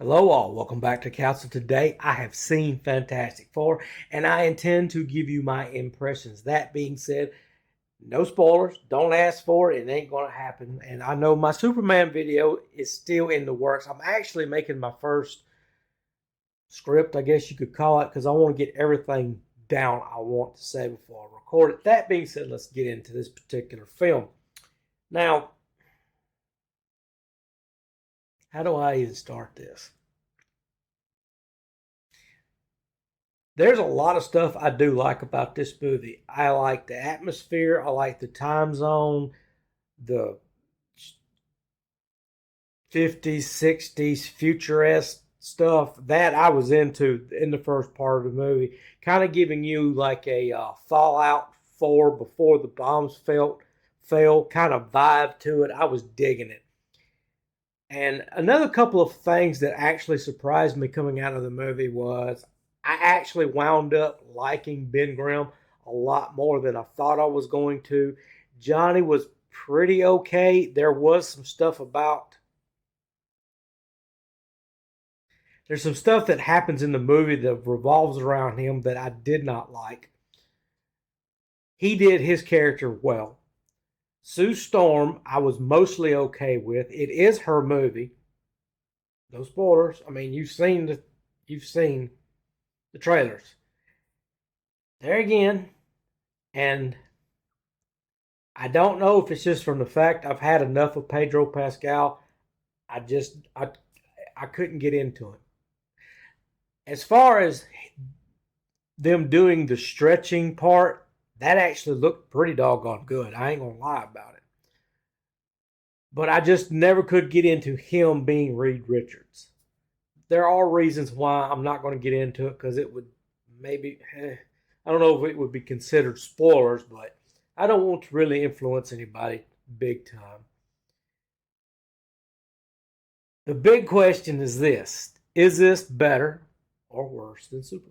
Hello all, welcome back to Council. Today I have seen Fantastic Four and I intend to give you my impressions. That being said, no spoilers, don't ask for it, it ain't gonna happen. And I know my Superman video is still in the works. I'm actually making my first script, I guess you could call it, because I want to get everything down I want to say before I record it. That being said, let's get into this particular film. Now, how do I even start this? There's a lot of stuff I do like about this movie. I like the atmosphere, I like the time zone, the 50s, 60s, futuresque stuff that I was into in the first part of the movie. Kind of giving you like a Fallout 4 before the bombs fell kind of vibe to it. I was digging it. And another couple of things that actually surprised me coming out of the movie was I actually wound up liking Ben Grimm a lot more than I thought I was going to. Johnny was pretty okay. There was some stuff about there's some stuff that happens in the movie that revolves around him that I did not like. He did his character well. Sue Storm, I was mostly okay with. It is her movie. No spoilers. I mean, you've seen the trailers. There again, and I don't know if it's just from the fact I've had enough of Pedro Pascal. I couldn't get into it. As far as them doing the stretching part, that actually looked pretty doggone good. I ain't gonna lie about it. But I just never could get into him being Reed Richards. There are reasons why I'm not going to get into it because it would maybe, I don't know if it would be considered spoilers, but I don't want to really influence anybody big time. The big question is this: is this better or worse than Superman?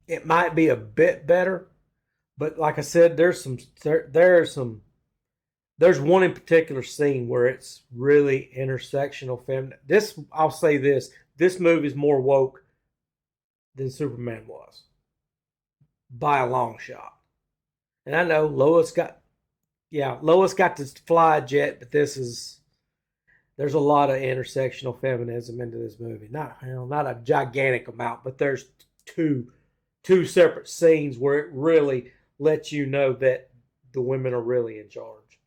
It might be a bit better, but like I said, there's one in particular scene where it's really intersectional feminine. This I'll say this movie is more woke than Superman was by a long shot. And I know Lois got to fly a jet, but there's a lot of intersectional feminism into this movie. Not a gigantic amount, but there's two two separate scenes where it really lets you know that the women are really in charge.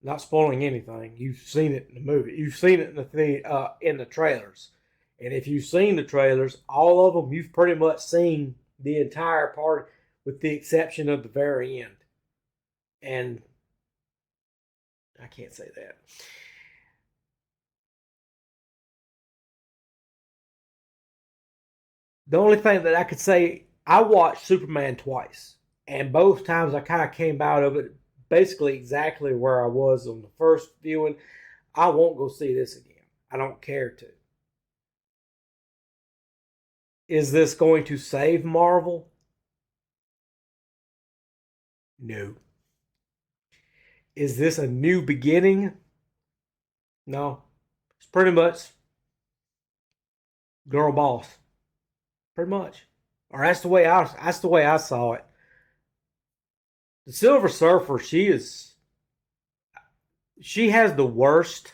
Not spoiling anything. You've seen it in the movie. You've seen it in the trailers. And if you've seen the trailers, all of them, you've pretty much seen the entire part, with the exception of the very end. And I can't say that. The only thing that I could say, I watched Superman twice, and both times I kind of came out of it basically exactly where I was on the first viewing. I won't go see this again. I don't care to. Is this going to save Marvel? No. Is this a new beginning? No. It's pretty much girl boss. Pretty much. Or that's the way I saw it. The Silver Surfer, she has the worst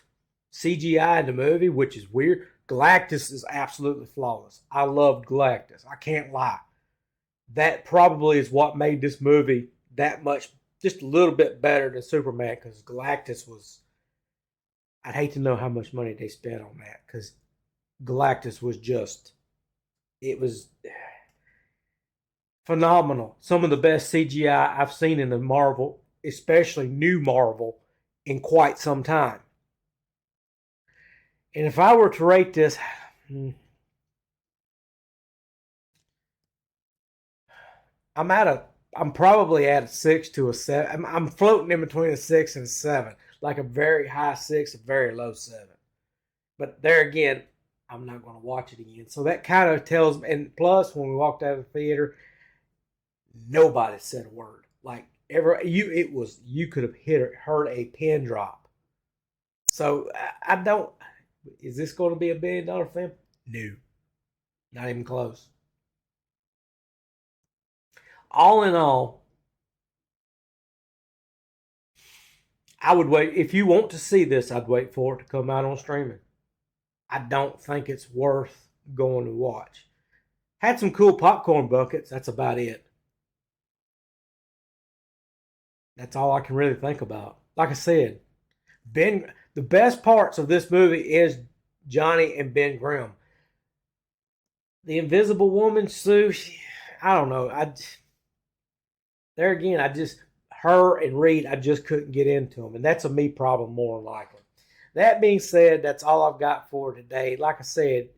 CGI in the movie, which is weird. Galactus is absolutely flawless. I loved Galactus. I can't lie. That probably is what made this movie that much, just a little bit better than Superman, because Galactus was. I'd hate to know how much money they spent on that, because Galactus was just. It was phenomenal. Some of the best CGI I've seen in the Marvel, especially new Marvel, in quite some time. And if I were to rate this, I'm at a I'm probably at a 6 to a 7. I'm floating in between a 6 and a 7, like a very high 6, a very low 7. But there again, I'm not going to watch it again. So that kind of tells me. And plus, when we walked out of the theater, nobody said a word. Like ever. You could have heard a pin drop. So I don't. Is this going to be a $1 billion film? No, not even close. All in all, I would wait. If you want to see this, I'd wait for it to come out on streaming. I don't think it's worth going to watch. Had some cool popcorn buckets. That's about it. That's all I can really think about. Like I said, the best parts of this movie is Johnny and Ben Grimm. The Invisible Woman, Sue, I don't know. There again, her and Reed, I just couldn't get into them, and that's a me problem more than likely. That being said, that's all I've got for today. Like I said,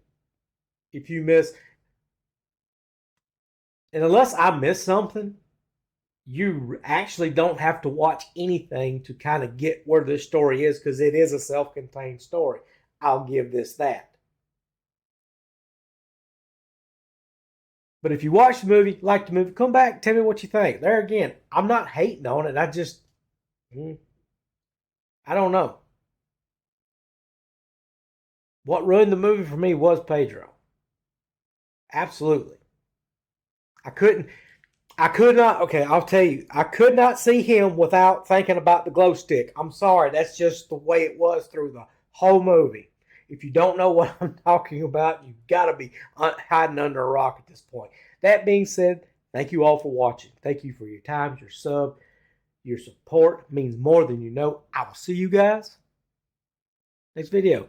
if you miss, and unless I miss something, you actually don't have to watch anything to kind of get where this story is, because it is a self-contained story. I'll give this that. But if you watch the movie, like the movie, come back, tell me what you think. There again, I'm not hating on it. I don't know. What ruined the movie for me was Pedro. Absolutely. I couldn't, I could not, okay, I'll tell you, I could not see him without thinking about the glow stick. I'm sorry, that's just the way it was through the whole movie. If you don't know what I'm talking about, you've got to be hiding under a rock at this point. That being said, thank you all for watching. Thank you for your time, your sub, your support. It means more than you know. I will see you guys next video.